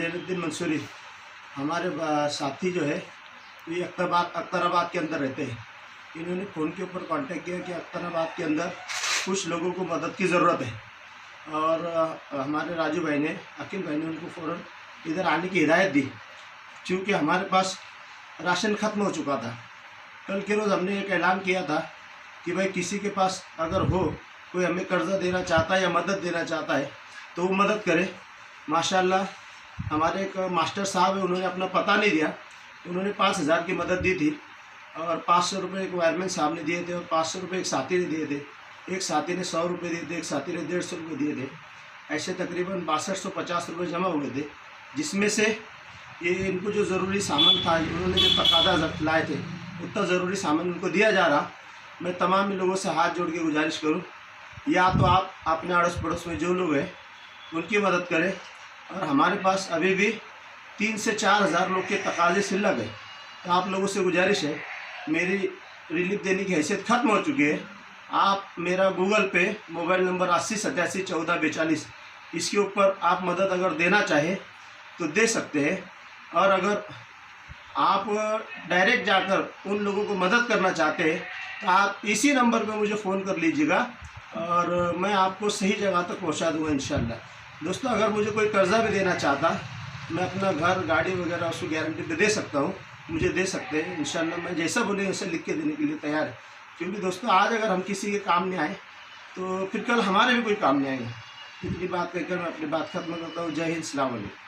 जैनुद्दीन मंसूरी हमारे साथी जो है ये अख्तराबाद के अंदर रहते हैं। इन्होंने फ़ोन के ऊपर कांटेक्ट किया कि अख्तराबाद के अंदर कुछ लोगों को मदद की ज़रूरत है और हमारे राजू भाई ने, अकील भाई ने उनको फ़ौरन इधर आने की हिदायत दी। क्योंकि हमारे पास राशन ख़त्म हो चुका था। कल के रोज़ हमने एक ऐलान किया था कि भाई किसी के पास अगर हो, कोई हमें कर्ज़ा देना चाहता है या मदद देना चाहता है तो वो मदद करे। माशाल्लाह हमारे एक मास्टर साहब है, उन्होंने अपना पता नहीं दिया, उन्होंने 5,000 की मदद दी थी और 500 रुपये एक वायरमैन साहब ने दिए थे और 500 रुपये एक साथी ने दिए थे, एक साथी ने 100 रुपये दिए थे, एक साथी ने 150 रुपये दिए थे। ऐसे तकरीबन 6250 रुपये जमा हुए थे, जिसमें से ये इनको जो ज़रूरी सामान था, उन्होंने जो तकादा लाए थे उतना ज़रूरी सामान उनको दिया जा रहा। मैं तमाम लोगों से हाथ जोड़ के गुजारिश करूँ, या तो आप अपने अड़ोस पड़ोस में जो लोग हैं उनकी मदद करें। और हमारे पास अभी भी 3 से 4 हज़ार लोग के तकाजे सिलक है, तो आप लोगों से गुजारिश है, मेरी रिलीफ देने की हैसियत ख़त्म हो चुकी है। आप मेरा गूगल पे मोबाइल नंबर 80871442, इसके ऊपर आप मदद अगर देना चाहें तो दे सकते हैं। और अगर आप डायरेक्ट जाकर उन लोगों को मदद करना चाहते हैं तो आप इसी नंबर पे मुझे फ़ोन कर लीजिएगा और मैं आपको सही जगह तक पहुंचा दूंगा इंशाल्लाह। दोस्तों, अगर मुझे कोई कर्ज़ा भी देना चाहता, मैं अपना घर, गाड़ी वगैरह उसको गारंटी पे दे सकता हूँ, मुझे दे सकते हैं इंशाल्लाह। मैं जैसा बोले वैसे लिख के देने के लिए तैयार है। क्योंकि दोस्तों, आज अगर हम किसी के काम नहीं आए तो फिर कल हमारे भी कोई काम नहीं आएंगे। इतनी बात कहकर मैं अपनी बात ख़त्म करता हूँ। जय हिंद, अस्सलाम वालेकुम।